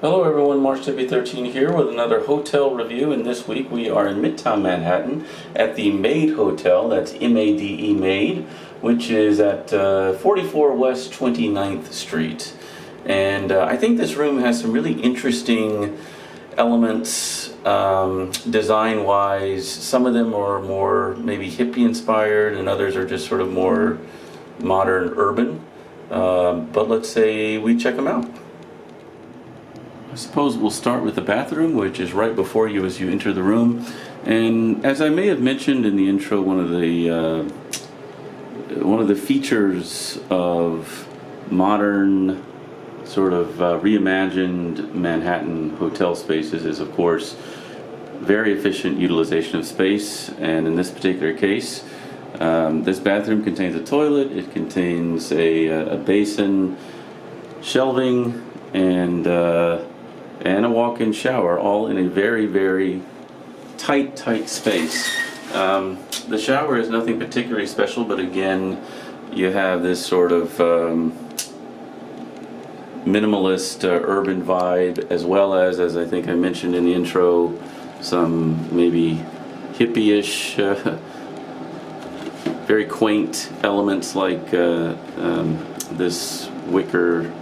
Hello everyone, MarchW13 here with another hotel review, and this week we are in Midtown Manhattan at the Made Hotel, that's M-A-D-E Made, which is at 44 West 29th Street. And I think this room has some really interesting elements design-wise. Some of them are more maybe hippie-inspired and others are just sort of more modern urban. But let's say we check them out. I suppose we'll start with the bathroom, which is right before you as you enter the room. And as I may have mentioned in the intro, one of the features of modern sort of reimagined Manhattan hotel spaces is, of course, very efficient utilization of space. And in this particular case, this bathroom contains a toilet, it contains a basin, shelving, and a walk-in shower, all in a very, very tight space. The shower is nothing particularly special, but again, you have this sort of minimalist urban vibe, as well as I think I mentioned in the intro, some maybe hippie-ish, very quaint elements like this wicker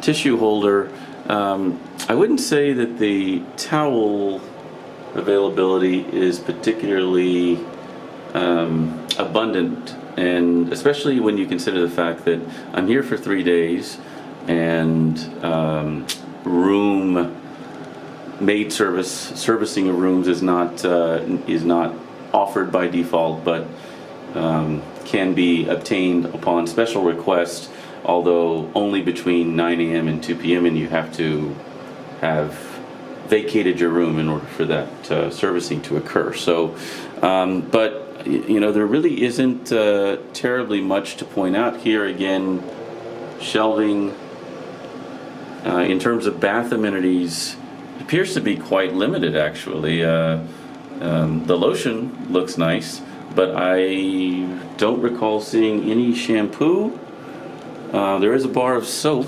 tissue holder. I wouldn't say that the towel availability is particularly abundant, and especially when you consider the fact that I'm here for 3 days and room maid servicing of rooms is not offered by default, but can be obtained upon special request, although only between 9 a.m. and 2 p.m. and you have to have vacated your room in order for that servicing to occur. So, but you know, there really isn't terribly much to point out here. Again, shelving. In terms of bath amenities, appears to be quite limited actually. The lotion looks nice, but I don't recall seeing any shampoo. There is a bar of soap,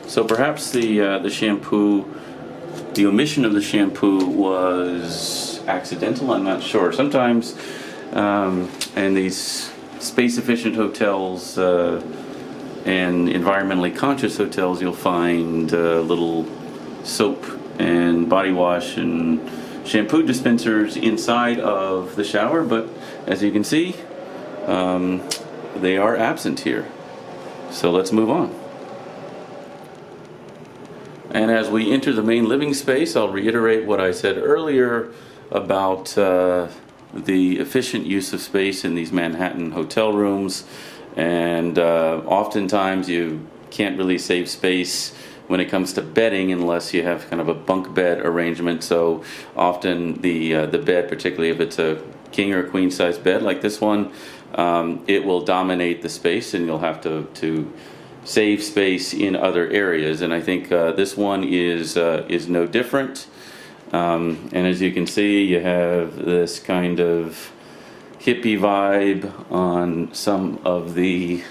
so perhaps the shampoo, the omission of the shampoo was accidental. I'm not sure. Sometimes in these space-efficient hotels and environmentally conscious hotels, you'll find little soap and body wash and shampoo dispensers inside of the shower, but as you can see, they are absent here. So let's move on. And as we enter the main living space, I'll reiterate what I said earlier about the efficient use of space in these Manhattan hotel rooms. And oftentimes you can't really save space when it comes to bedding unless you have kind of a bunk bed arrangement. So often the bed, particularly if it's a king or queen size bed like this one, it will dominate the space and you'll have to save space in other areas. And I think this one is no different. And as you can see, you have this kind of hippie vibe on some of the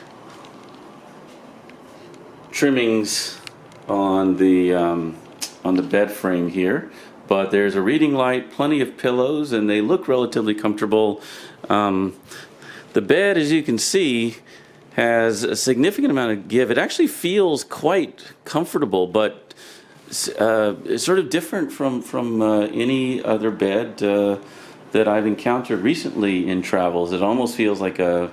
trimmings on the bed frame here. But there's a reading light, plenty of pillows, and they look relatively comfortable. The bed, as you can see, has a significant amount of give. It actually feels quite comfortable, but it's sort of different from any other bed that I've encountered recently in travels. It almost feels like a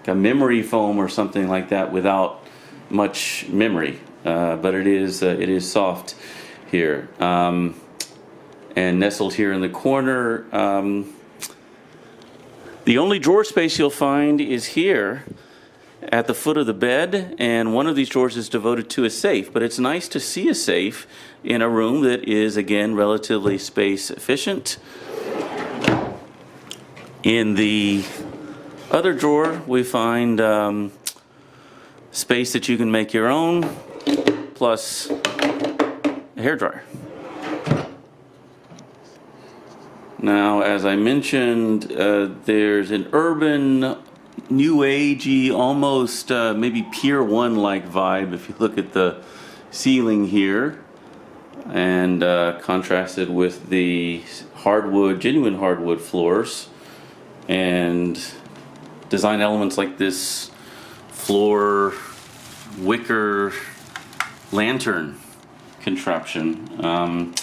memory foam or something like that without much memory. But it is soft here. And nestled here in the corner, the only drawer space you'll find is here at the foot of the bed, and one of these drawers is devoted to a safe. But it's nice to see a safe in a room that is, again, relatively space efficient. In the other drawer, we find space that you can make your own, plus a hairdryer. Now, as I mentioned, there's an urban, new agey, almost maybe Pier 1 like vibe if you look at the ceiling here. and contrasted with the hardwood, genuine hardwood floors, and design elements like this floor wicker lantern contraption.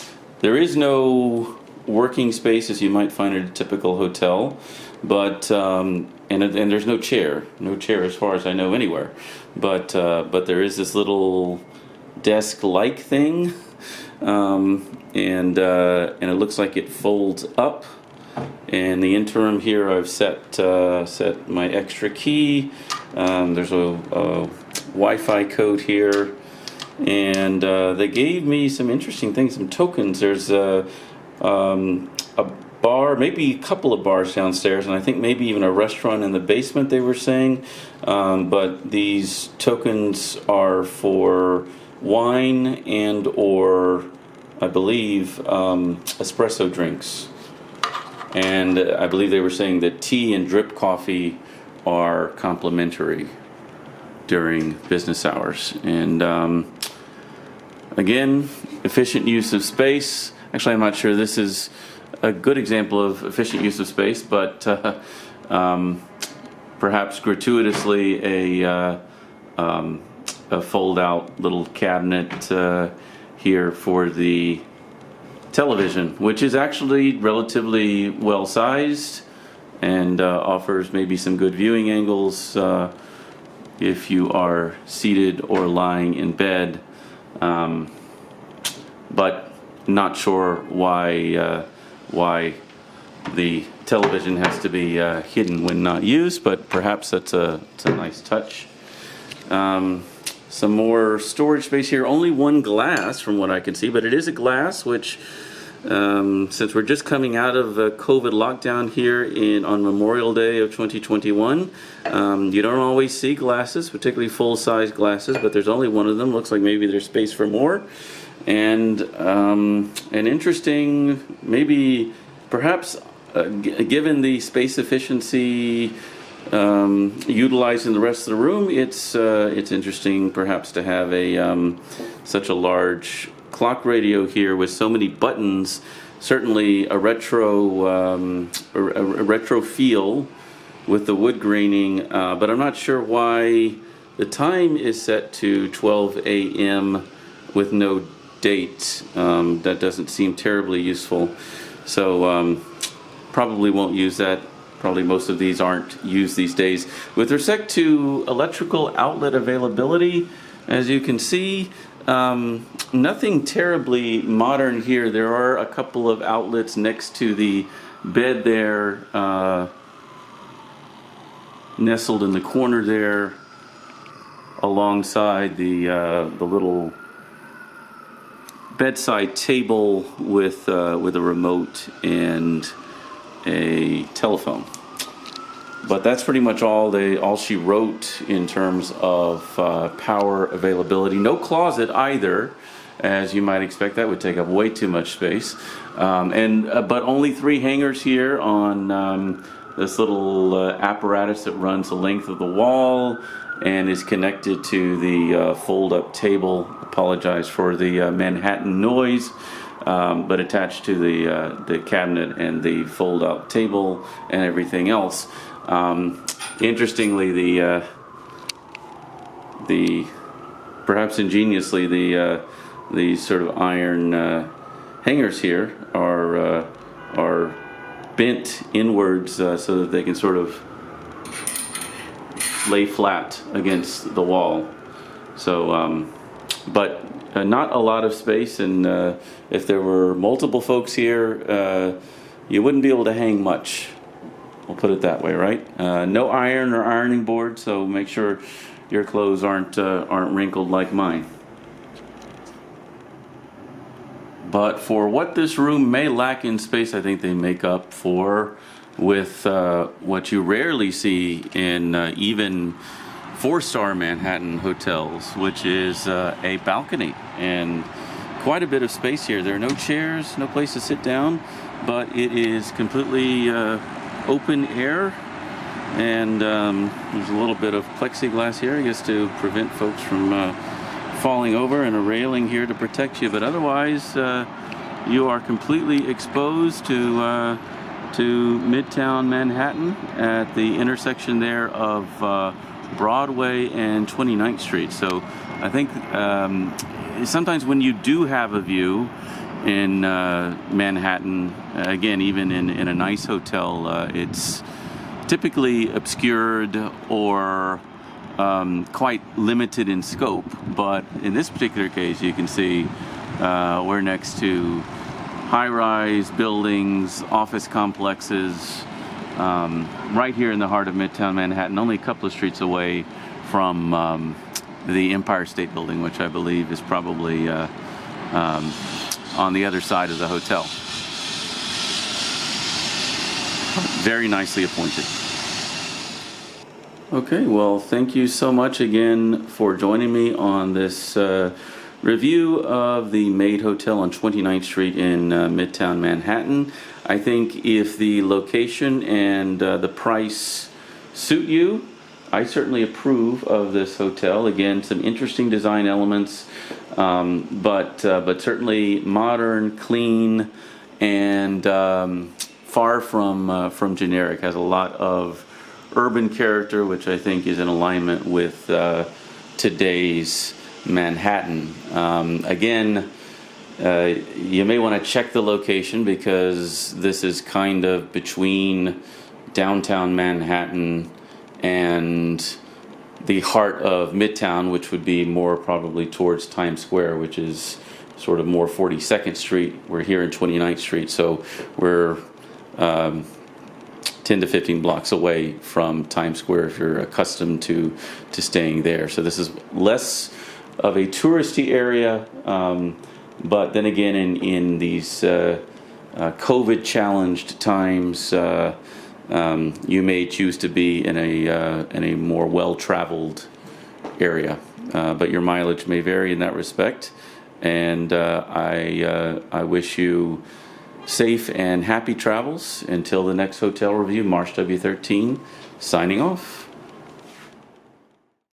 There is no working space as you might find at a typical hotel, but and there's no chair as far as I know anywhere. But there is this little desk-like thing, and it looks like it folds up. In the interim here, I've set my extra key. There's a Wi-Fi code here, and they gave me some interesting things, some tokens. There's a bar, maybe a couple of bars downstairs, and I think maybe even a restaurant in the basement, they were saying. But these tokens are for wine and or, I believe, espresso drinks. And I believe they were saying that tea and drip coffee are complimentary during business hours. And again, efficient use of space. Actually, I'm not sure this is a good example of efficient use of space, but perhaps gratuitously a fold-out little cabinet here for the television, which is actually relatively well sized and offers maybe some good viewing angles if you are seated or lying in bed, but not sure why the television has to be hidden when not used, but perhaps that's a nice touch. Some more storage space here. Only one glass from what I can see, but it is a glass, which since we're just coming out of the COVID lockdown here on Memorial Day of 2021, you don't always see glasses, particularly full-size glasses, but there's only one of them. Looks like maybe there's space for more. And an interesting, maybe perhaps given the space efficiency utilized in the rest of the room, it's interesting perhaps to have a such a large clock radio here with so many buttons. Certainly a retro feel with the wood graining, but I'm not sure why the time is set to 12 a.m. with no date. That doesn't seem terribly useful, so probably won't use that. Probably most of these aren't used these days. With respect to electrical outlet availability, as you can see, nothing terribly modern here. There are a couple of outlets next to the bed there, nestled in the corner there, alongside the little bedside table with a remote and a telephone. But that's pretty much all she wrote in terms of power availability. No closet either, as you might expect. That would take up way too much space. But only 3 hangers here on this little apparatus that runs the length of the wall and is connected to the fold-up table. Apologize for the Manhattan noise. But attached to the cabinet and the fold-out table and everything else. Interestingly, the perhaps ingeniously, the sort of iron hangers here are bent inwards so that they can sort of lay flat against the wall. So, but not a lot of space, and if there were multiple folks here, you wouldn't be able to hang much. We'll put it that way, right? No iron or ironing board, so make sure your clothes aren't wrinkled like mine. But for what this room may lack in space, I think they make up for with what you rarely see in even 4-star Manhattan hotels, which is a balcony and quite a bit of space here. There are no chairs, no place to sit down, but it is completely open air, and there's a little bit of plexiglass here, I guess, to prevent folks from falling over and a railing here to protect you, but otherwise you are completely exposed to Midtown Manhattan at the intersection there of Broadway and 29th Street. So I think sometimes when you do have a view in Manhattan, again, even in a nice hotel, it's typically obscured or quite limited in scope. But in this particular case, you can see we're next to high-rise buildings, office complexes, right here in the heart of Midtown Manhattan, only a couple of streets away from the Empire State Building, which I believe is probably on the other side of the hotel. Very nicely appointed. Okay, well, thank you so much again for joining me on this review of the Maid Hotel on 29th Street in Midtown Manhattan. I think if the location and the price suit you, I certainly approve of this hotel. Again, some interesting design elements, but certainly modern, clean, and far from generic. Has a lot of urban character, which I think is in alignment with today's Manhattan. Again, you may want to check the location because this is kind of between downtown Manhattan and the heart of Midtown, which would be more probably towards Times Square, which is sort of more 42nd Street. We're here in 29th Street, so we're 10 to 15 blocks away from Times Square if you're accustomed to staying there. So this is less of a touristy area, but then again, in these COVID challenged times, you may choose to be in a more well-traveled area, but your mileage may vary in that respect. And I wish you safe and happy travels until the next hotel review. Marsh W13 signing off.